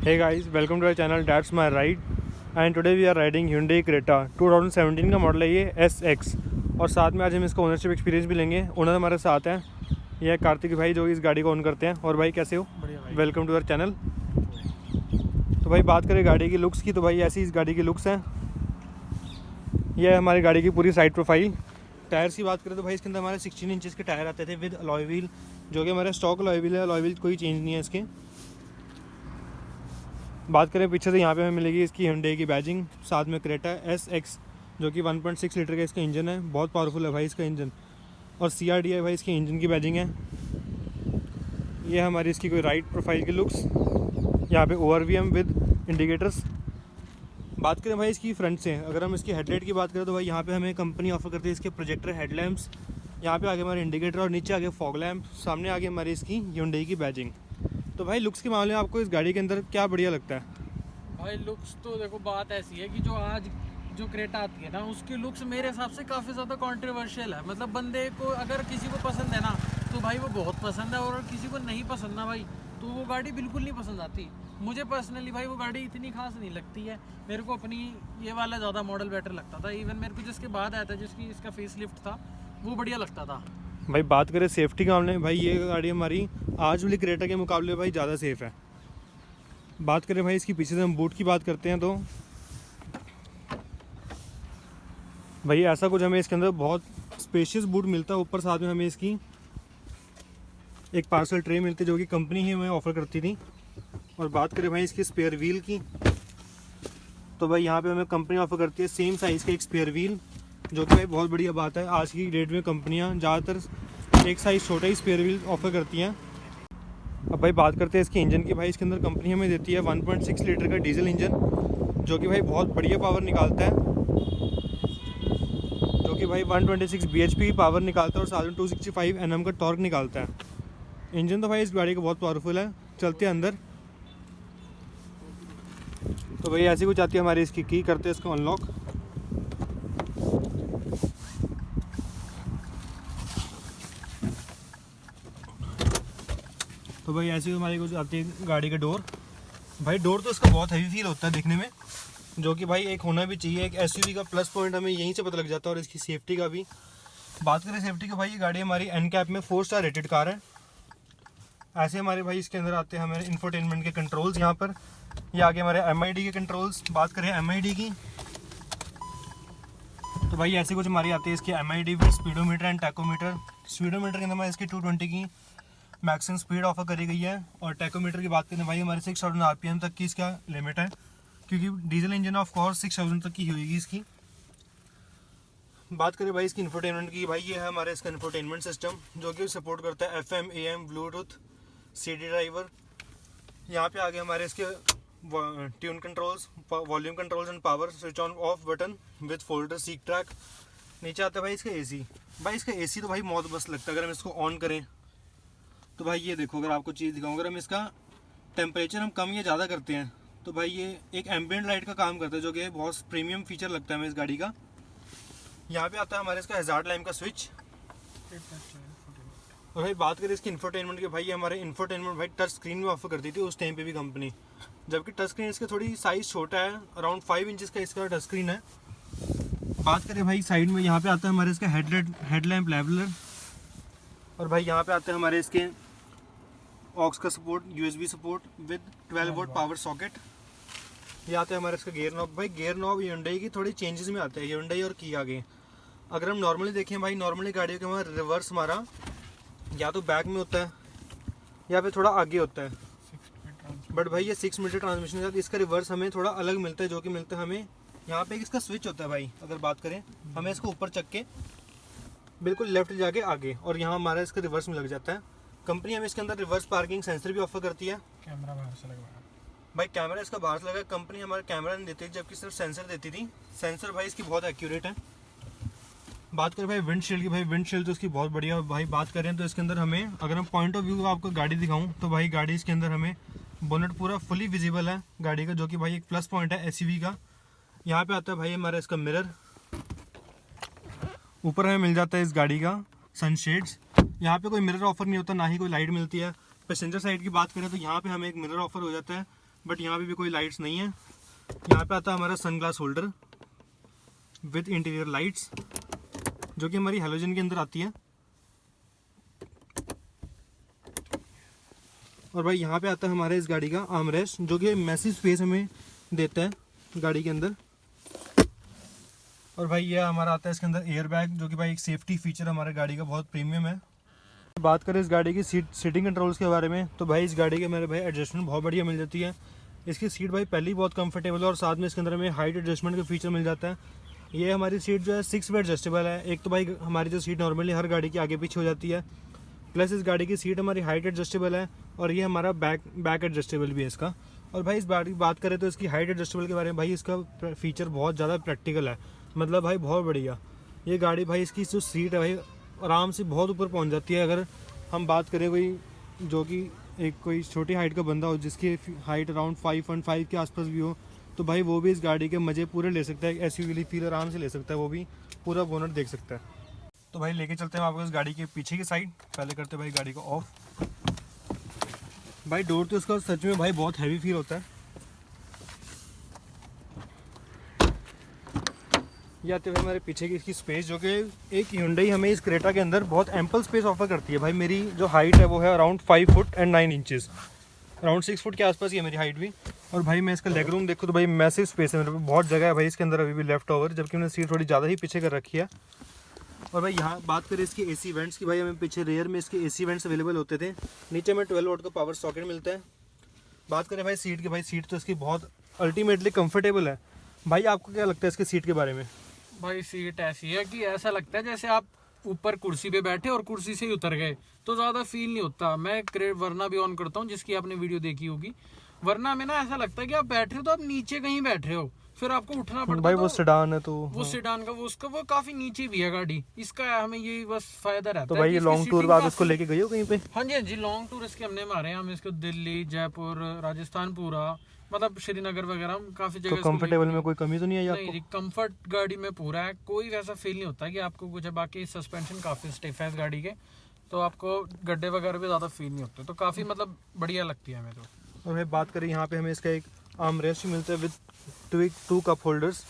Hey guys, welcome to our channel That's My Ride and today we are riding Hyundai Creta 2017 का model है ये SX और साथ में आज हम इसका ओनरशिप एक्सपीरियंस भी लेंगे। ओनर हमारे साथ हैं, ये है कार्तिक भाई जो इस गाड़ी को ओन करते हैं। और भाई कैसे हो? बढ़िया भाई। Welcome to our channel. तो भाई बात करें गाड़ी की लुक्स की, तो भाई ऐसी इस गाड़ी की लुक्स हैं। यह है हमारी गाड़ी की पूरी साइड प्रोफाइल। टायर्स की बात करें तो भाई इसके अंदर हमारे 16 इंचेस के टायर आते थे विद अलॉय व्हील, जो कि हमारे स्टॉक अलॉय व्हील है। अलॉय व्हील कोई चेंज नहीं है इसके। बात करें पीछे से, यहाँ पे हमें मिलेगी इसकी Hyundai की बैजिंग, साथ में क्रेटा SX जो कि 1.6 लीटर का इसका इंजन है। बहुत पावरफुल है भाई इसका इंजन, और CRD है भाई इसकी इंजन की बैजिंग है। ये हमारी इसकी कोई राइड प्रोफाइल की लुक्स। यहाँ पे ORVM विद इंडिकेटर्स। बात करें भाई इसकी फ्रंट से, अगर हम इसकी हेडलाइट की बात करें तो भाई यहाँ पे हमें कंपनी ऑफर करती है इसके प्रोजेक्टर हेडलैम्प्स। यहाँ पे आगे हमारे इंडिकेटर और नीचे आगे फॉग लैम्प, सामने आगे हमारी इसकी Hyundai की बैजिंग। तो भाई लुक्स के मामले में आपको इस गाड़ी के अंदर क्या बढ़िया लगता है? भाई लुक्स तो देखो, बात ऐसी है कि जो आज जो क्रेटा आती है ना, उसकी लुक्स मेरे हिसाब से काफ़ी ज़्यादा कंट्रोवर्शियल है। मतलब बंदे को अगर किसी को पसंद है ना तो भाई वो बहुत पसंद है, और किसी को नहीं पसंद ना भाई तो वो गाड़ी बिल्कुल नहीं पसंद आती। मुझे पर्सनली भाई वो गाड़ी इतनी खास नहीं लगती है। मेरे को अपनी ये वाला ज़्यादा मॉडल बेटर लगता था। इवन मेरे को जिसके बाद आया था, जिसकी इसका फेस लिफ्ट था, वो बढ़िया लगता था। भाई बात करें सेफ्टी के मामले में, भाई ये गाड़ी हमारी आज वाली क्रेटा के मुकाबले भाई ज़्यादा सेफ़ है। बात करें भाई इसकी पीछे से हम बूट की बात करते हैं तो भाई ऐसा कुछ हमें इसके अंदर बहुत स्पेशियस बूट मिलता है। ऊपर साथ में हमें इसकी एक पार्सल ट्रे मिलती है जो कि कंपनी ही हमें ऑफ़र करती थी। और बात करें भाई इसकी स्पेयर व्हील की, तो भाई यहाँ पे हमें कंपनी ऑफ़र करती है सेम साइज़ का एक स्पेयर व्हील, जो कि भाई बहुत बढ़िया बात है। आज की डेट में कंपनियाँ ज़्यादातर एक साइज़ छोटा ही स्पेयर व्हील ऑफ़र करती हैं। अब भाई बात करते हैं इसके इंजन की। भाई इसके अंदर कंपनी हमें देती है 1.6 लीटर का डीजल इंजन, जो कि भाई बहुत बढ़िया पावर निकालता है, जो कि भाई 126 bhp की पावर निकालता है और साथ में 265 Nm का टॉर्क निकालता है। इंजन तो भाई इस गाड़ी का बहुत पावरफुल है। चलते हैं अंदर, तो भाई ऐसी कुछ आती है हमारी इसकी की। करते हैं इसको अनलॉक। तो भाई ऐसी हमारी कुछ आती है गाड़ी का डोर। भाई डोर तो इसका बहुत हैवी फील होता है दिखने में, जो कि भाई एक होना भी चाहिए। एक SUV का प्लस पॉइंट हमें यहीं से पता लग जाता है। और इसकी सेफ्टी का भी बात करें, सेफ्टी की, भाई ये गाड़ी हमारी NCAP में 4 स्टार रेटेड कार है। ऐसे हमारे भाई इसके अंदर आते हैं हमारे इंफोटेनमेंट के कंट्रोल्स। यहाँ पर ये आगे हमारे MID के कंट्रोल्स। बात करें MID की, तो भाई ऐसे कुछ हमारी आती है इसकी MID with speedometer and tachometer. Speedometer के अंदर हमारे इसकी 220 की मैक्सिमम स्पीड ऑफर करी गई है। और टैकोमीटर की बात करें भाई हमारे 6000 RPM तक की इसका लिमिट है, क्योंकि डीजल इंजन ऑफ कोर्स 6000 तक की होगी इसकी। बात करें भाई इसकी इंफोटेनमेंट की, भाई ये है हमारा इसका इंफोटेनमेंट सिस्टम, जो कि सपोर्ट करता है FM AM Bluetooth CD driver. यहाँ पे आगे हमारे इसके tune controls, volume controls and power, switch on off button with folder, seat track. नीचे आता है भाई इसका AC। भाई इसका AC तो भाई मौत बस लगता है अगर हम इसको ऑन करें तो। भाई ये देखो, अगर आपको चीज़ दिखाऊँ, अगर हम इसका टेम्परेचर हम कम या ज़्यादा करते हैं तो भाई ये एक एम्बिएंट लाइट का काम करता है, जो कि बहुत प्रीमियम फीचर लगता है हमें इस गाड़ी का। यहाँ पे आता है हमारे इसका हैजार्ड लैम्प का स्विच। और भाई बात करें इसकी इंफोटेनमेंट की, भाई ये हमारे इंफोटेनमेंट भाई टच स्क्रीन में ऑफर करती थी उस टाइम पे भी कंपनी, जबकि टच स्क्रीन इसका थोड़ी साइज़ छोटा है, अराउंड 5 इंचज़ का इसका टच स्क्रीन है। बात करें भाई साइड में, यहाँ पे आता है हमारे इसका हेडलैम्प लेवलर। और भाई यहाँ पे आते हैं हमारे इसके ऑक्स का support, USB support with 12 volt power socket. ये आते हैं हमारे इसका गियर नॉब। भाई गियर नॉब Hyundai की थोड़ी चेंजेस में आते हैं, Hyundai और Kia के। अगर हम नॉर्मली देखें भाई, नॉर्मली गाड़ियों के हमारा रिवर्स हमारा या तो बैक में होता है या फिर थोड़ा आगे होता है, बट भाई ये 6 मीटर ट्रांसमिशन के साथ इसका रिवर्स हमें थोड़ा अलग मिलता है, जो कि मिलता है हमें यहाँ पे इसका स्विच होता है भाई। अगर बात करें, हमें इसको ऊपर चक के बिल्कुल लेफ्ट जाके आगे, और यहाँ हमारा इसका रिवर्स में लग जाता है। कंपनी हमें इसके अंदर रिवर्स पार्किंग सेंसर भी ऑफर करती है। कैमरा बाहर से लगवाया भाई, कैमरा इसका बाहर से लगा। कंपनी हमारे कैमरा नहीं देती, जबकि सिर्फ सेंसर देती थी। सेंसर भाई इसकी बहुत एक्यूरेट है। बात करें भाई विंडशील्ड की, भाई विंडशील्ड तो इसकी बहुत बढ़िया है। भाई बात करें तो इसके अंदर हमें, अगर हम पॉइंट ऑफ व्यू आपको गाड़ी दिखाऊं तो भाई गाड़ी इसके अंदर हमें बोनट पूरा फुली विजिबल है गाड़ी का, जो कि भाई एक प्लस पॉइंट है SUV का। यहाँ पे आता है भाई हमारा इसका मिरर। ऊपर हमें मिल जाता है इस गाड़ी का सनशेड्स। यहाँ पे कोई मिरर ऑफर नहीं होता, ना ही कोई लाइट मिलती है। पैसेंजर साइड की बात करें तो यहाँ पे हमें एक मिरर ऑफर हो जाता है, बट यहाँ पे भी कोई लाइट्स नहीं है। यहाँ पे आता है हमारा sunglass holder with interior lights, जो कि हमारी हैलोजन के अंदर आती है। और भाई यहाँ पे आता है हमारे इस गाड़ी का आर्मरेस्ट, जो कि मैसिव स्पेस हमें देता है गाड़ी के अंदर। और भाई ये हमारा आता है इसके अंदर एयर बैग, जो कि भाई एक सेफ्टी फीचर हमारे गाड़ी का बहुत प्रीमियम है। बात करें इस गाड़ी की सीटिंग कंट्रोल्स के बारे में, तो भाई इस गाड़ी के मेरे भाई एडजस्टमेंट बहुत बढ़िया मिल जाती है। इसकी सीट भाई पहले ही बहुत कंफर्टेबल है, और साथ में इसके अंदर हमें हाइट एडजस्टमेंट का फीचर मिल जाता है। ये हमारी सीट जो है 6 वे एडजस्टेबल है। एक तो भाई हमारी जो सीट नॉर्मली हर गाड़ी की आगे पीछे हो जाती है, प्लस इस गाड़ी की सीट हमारी हाइट एडजस्टेबल है, और ये हमारा बैक एडजस्टेबल भी है इसका। और भाई इस गाड़ी की बात करें तो इसकी हाइट एडजस्टेबल के बारे में, भाई इसका फीचर बहुत ज़्यादा प्रैक्टिकल है, मतलब भाई बहुत बढ़िया। ये गाड़ी भाई इसकी जो सीट है भाई आराम से बहुत ऊपर पहुंच जाती है। अगर हम बात करें कोई जो कि कोई छोटी हाइट का बंदा हो, जिसकी हाइट अराउंड 5.5 के आसपास भी हो, तो भाई वो भी इस गाड़ी के मज़े पूरे ले सकता है। एसयूवी वाली फील आराम से ले सकता है, वो भी पूरा बोनट देख सकता है। तो भाई लेके चलते हैं आपको इस गाड़ी के पीछे की साइड। पहले करते हैं भाई गाड़ी को ऑफ। भाई डोर तो इसका सच में भाई बहुत हैवी फील होता है। ये आते हुए हमारे पीछे की इसकी स्पेस, जो कि एक Hyundai हमें इस क्रेटा के अंदर बहुत एम्पल स्पेस ऑफर करती है। भाई मेरी जो हाइट है वो है around 5 foot and 9 inches, around 6 foot के आसपास ही है मेरी हाइट भी। और भाई मैं इसका लेग रूम देखूँ तो भाई मैसिव स्पेस है मेरे पे, बहुत जगह है भाई इसके अंदर अभी भी लेफ्ट ओवर, जबकि मैंने सीट थोड़ी ज़्यादा ही पीछे कर रखी है। और भाई यहाँ बात करें इसकी AC वेंट्स की, भाई हमें पीछे रेयर में इसके AC वेंट्स अवेलेबल होते थे। नीचे में 12 वोल्ट का पावर सॉकेट मिलता है। बात करें भाई सीट की, भाई सीट तो इसकी बहुत अल्टीमेटली कंफर्टेबल है। भाई आपको क्या लगता है इसकी सीट के बारे में? भाई सीट ऐसी है कि ऐसा लगता है जैसे आप ऊपर कुर्सी पे बैठे और कुर्सी से ही उतर गए, तो ज़्यादा फील नहीं होता। मैं वरना भी ऑन करता हूँ, जिसकी आपने वीडियो देखी होगी। वरना में ना ऐसा लगता है कि आप बैठ रहे हो तो आप नीचे कहीं बैठ रहे हो, फिर आपको उठना पड़ता है। भाई वो सेडान है तो वो सेडान का वो काफी नीचे भी है गाड़ी, इसका हमें यही बस फायदा रहता है। तो भाई ये लॉन्ग टूर आप इसको लेके गए हो कहीं पे? हाँ जी लॉन्ग टूर इसके हमने मारे हैं। हम इसको दिल्ली, जयपुर, राजस्थान पूरा, मतलब श्रीनगर वगैरह हम काफी जगह। तो कंफर्टेबल में कोई कमी तो नहीं आई आपको? नहीं जी, कंफर्ट गाड़ी में पूरा है, कोई वैसा फील नहीं होता कि आपको कुछ है। बाकी सस्पेंशन काफी स्टिफ है इस गाड़ी के, तो आपको गड्ढे वगैरह भी ज्यादा फील नहीं होते, तो काफी मतलब बढ़िया लगती है हमें तो। और भाई बात करें यहाँ पे हमें इसका एक आर्म रेस्ट मिलता है विद 2 कप होल्डर्स।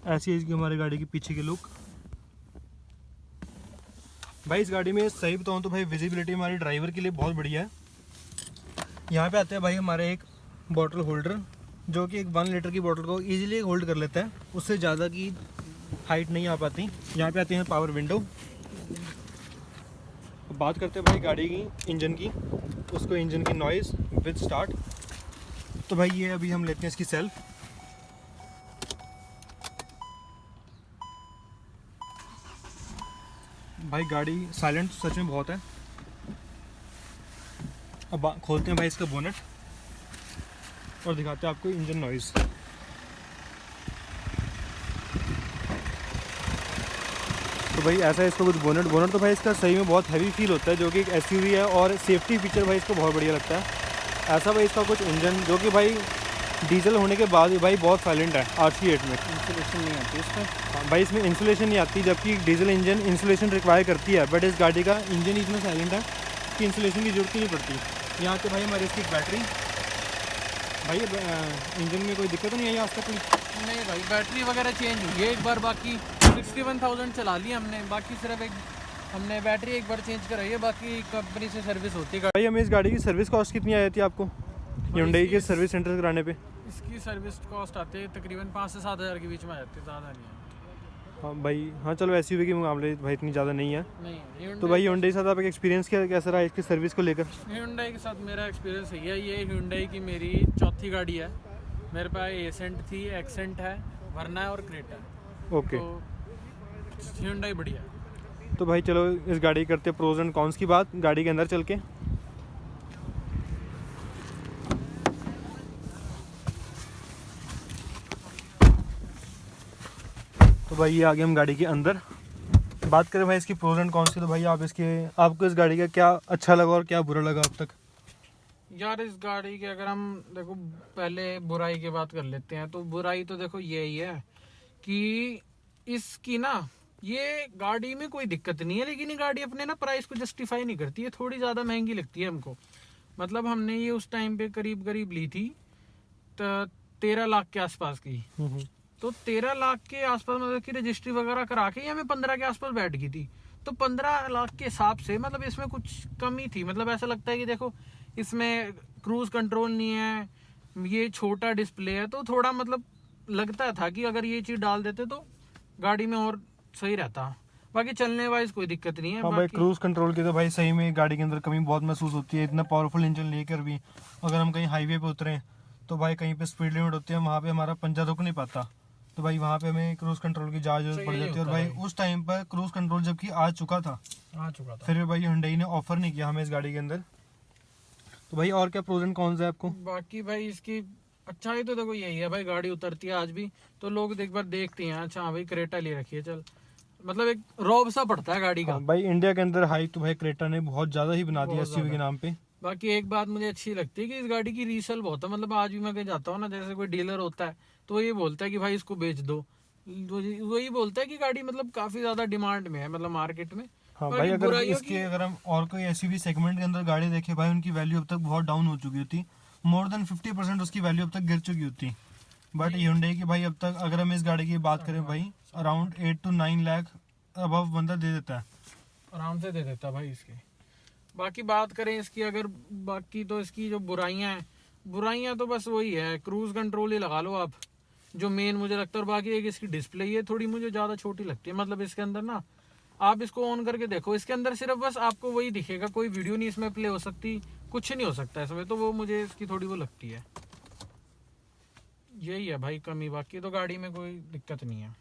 ऐसी है इसकी हमारी गाड़ी की पीछे की लुक। भाई इस गाड़ी में सही बताऊँ तो भाई विजिबिलिटी हमारी ड्राइवर के लिए बहुत बढ़िया है। यहाँ पे आते हैं भाई हमारे एक बॉटल होल्डर, जो कि एक 1 लीटर की बॉटल को इजीली होल्ड कर लेता है, उससे ज़्यादा की हाइट नहीं आ पाती। यहाँ पे आते हैं पावर विंडो। बात करते हैं भाई गाड़ी की इंजन की, उसको इंजन की नॉइज़ विद स्टार्ट। तो भाई ये अभी हम लेते हैं इसकी सेल्फ। भाई गाड़ी साइलेंट सच में बहुत है। अब खोलते हैं भाई इसका बोनट और दिखाते हैं आपको इंजन नॉइज़। तो भाई ऐसा है इसका कुछ बोनट तो भाई इसका सही में बहुत हैवी फील होता है, जो कि एक एसयूवी है, और सेफ्टी फीचर भाई इसको बहुत बढ़िया लगता है। ऐसा भाई इसका कुछ इंजन, जो कि भाई डीजल होने के बाद भी भाई बहुत साइलेंट है। RC8 में इंसुलेशन नहीं आती इसमें। भाई इसमें इंसुलेशन नहीं आती, जबकि डीजल इंजन इंसुलेशन रिक्वायर करती है, बट इस गाड़ी का इंजन इतना साइलेंट है कि इंसुलेशन की जरूरत ही नहीं पड़ती। यहाँ पे भाई हमारी इसकी बैटरी, भाई इंजन में कोई दिक्कत तो नहीं आई आज तक कोई? नहीं भाई, बैटरी वगैरह चेंज हुई है एक बार, बाकी 61,000 चला ली हमने, बाकी सिर्फ एक हमने बैटरी एक बार चेंज कराई है, बाकी कंपनी से सर्विस होती है। भाई हमें इस गाड़ी की सर्विस कॉस्ट कितनी आई थी आपको Hyundai के सर्विस सेंटर कराने पे? इसकी सर्विस कॉस्ट आती है तकरीबन 5 से 7 हज़ार के बीच में आ जाती है, ज़्यादा नहीं है। हाँ भाई, हाँ चलो एसयूवी के मामले भाई इतनी ज़्यादा नहीं है। नहीं तो भाई Hyundai के साथ आपका एक्सपीरियंस कैसा रहा इसकी सर्विस को लेकर? Hyundai के साथ मेरा एक्सपीरियंस सही है। ये Hyundai की मेरी चौथी गाड़ी है। मेरे पास एसेंट थी, एक्सेंट है, वरना है और क्रेटा है। ओके, तो Hyundai बढ़िया है। तो भाई चलो इस गाड़ी की करते प्रोज एंड कॉन्स की बात गाड़ी के अंदर चल के। तो भाई ये आ गए हम गाड़ी के अंदर। बात करें भाई इसकी प्रोज एंड कॉन्स की, तो भाई आपको इस गाड़ी का क्या अच्छा लगा और क्या बुरा लगा अब तक? यार इस गाड़ी के अगर हम देखो पहले बुराई की बात कर लेते हैं, तो बुराई तो देखो यही है कि इसकी ना ये गाड़ी में कोई दिक्कत नहीं है, लेकिन ये गाड़ी अपने ना प्राइस को जस्टिफाई नहीं करती है, थोड़ी ज़्यादा महंगी लगती है हमको। मतलब हमने ये उस टाइम पे करीब करीब ली थी 13 लाख के आसपास की। तो 13 लाख के आसपास मतलब कि रजिस्ट्री वगैरह करा के हमें 15 के आसपास बैठ गई थी। तो 15 लाख के हिसाब से मतलब इसमें कुछ कमी थी। मतलब ऐसा लगता है कि देखो इसमें क्रूज कंट्रोल नहीं है, ये छोटा डिस्प्ले है, तो थोड़ा मतलब लगता था कि अगर ये चीज डाल देते तो गाड़ी में और सही रहता। बाकी चलने वाइज कोई दिक्कत नहीं है। हाँ भाई, क्रूज कंट्रोल की तो भाई सही में गाड़ी के अंदर कमी बहुत महसूस होती है। इतना पावरफुल इंजन लेकर भी अगर हम कहीं हाईवे पे उतरे तो भाई कहीं पे स्पीड लिमिट होती है, वहाँ पे हमारा पंजा रुक नहीं पाता, तो भाई वहाँ पे हमें क्रूज कंट्रोल की जरूरत पड़ जाती है। और भाई उस टाइम पर क्रूज कंट्रोल जबकि आ चुका था फिर भाई हुंडई ने ऑफर नहीं किया हमें इस गाड़ी के अंदर। तो भाई और क्या प्रोज एंड कॉन्स है आपको? बाकी भाई इसकी अच्छाई तो देखो यही है भाई, गाड़ी उतरती है आज भी तो लोग एक बार देखते हैं, अच्छा हाँ भाई क्रेटा ले रखी है चल, मतलब एक रौब सा पड़ता है गाड़ी का। हाँ, भाई इंडिया के अंदर हाइप तो भाई क्रेटा ने बहुत ज्यादा ही बना दिया एसयूवी के नाम पे। बाकी एक बात मुझे अच्छी लगती है कि इस गाड़ी की रीसेल बहुत है। मतलब आज भी मैं कहीं जाता हूँ ना, जैसे कोई डीलर होता है तो वो ये बोलता है कि भाई इसको बेच दो, वो ये बोलता है कि गाड़ी मतलब काफी ज्यादा डिमांड में है मतलब मार्केट में। हाँ भाई, अगर इसके अगर हम और कोई एसयूवी सेगमेंट के अंदर गाड़ी देखें भाई, उनकी वैल्यू अब तक बहुत डाउन हो चुकी होती, मोर देन 50% उसकी वैल्यू अब तक गिर चुकी होती। बट Hyundai की भाई अब तक अगर हम इस गाड़ी की बात करें भाई अराउंड 8 to 9 लाख अबव बंदा दे देता है, आराम से दे देता भाई इसके। बाकी बात करें इसकी अगर, बाकी तो इसकी जो बुराइयां तो बस वही है, क्रूज कंट्रोल ही लगा लो आप, जो मेन मुझे लगता है। और बाकी एक इसकी डिस्प्ले ये थोड़ी मुझे ज़्यादा छोटी लगती है। मतलब इसके अंदर ना आप इसको ऑन करके देखो, इसके अंदर सिर्फ बस आपको वही दिखेगा, कोई वीडियो नहीं इसमें प्ले हो सकती, कुछ नहीं हो सकता इसमें, तो वो मुझे इसकी थोड़ी वो लगती है। यही है भाई कमी, बाकी तो गाड़ी में कोई दिक्कत नहीं है।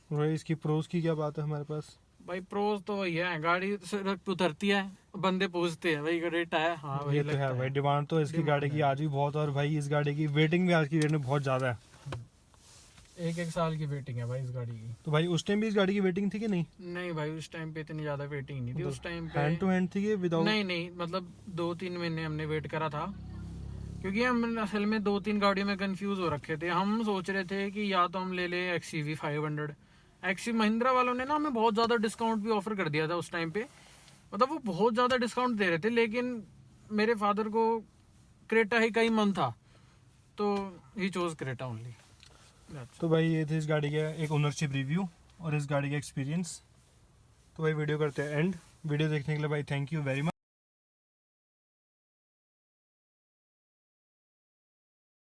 भाई इसकी प्रोज की क्या बात है हमारे पास? भाई प्रोज तो वही है, गाड़ी सड़क पे उतरती है, बंदे पूछते हैं भाई क्रेटा है, हाँ भाई ये तो है भाई, डिमांड तो इसकी गाड़ी की आज भी बहुत, और भाई इस गाड़ी की वेटिंग भी आज की डेट में बहुत ज्यादा है। एक साल की वेटिंग है भाई इस गाड़ी की। तो भाई उस टाइम भी इस गाड़ी की वेटिंग थी कि नहीं? नहीं भाई उस टाइम पे इतनी ज्यादा वेटिंग नहीं थी। उस टाइम पे हैंड टू हैंड थी कि विदाउट? नहीं मतलब 2-3 महीने हमने वेट करा था, क्योंकि हम असल में 2-3 गाड़ियों में कंफ्यूज हो रखे थे। हम सोच रहे थे कि या तो हम ले ले XUV 500। एक्चुअली महिंद्रा वालों ने ना हमें बहुत ज़्यादा डिस्काउंट भी ऑफर कर दिया था उस टाइम पे, मतलब वो बहुत ज़्यादा डिस्काउंट दे रहे थे, लेकिन मेरे फादर को क्रेटा ही का ही मन था तो ही चोज क्रेटा ओनली। तो भाई ये थे इस गाड़ी का एक ओनरशिप रिव्यू और इस गाड़ी का एक्सपीरियंस। तो भाई वीडियो करते हैं एंड। वीडियो देखने के लिए भाई थैंक यू वेरी मच।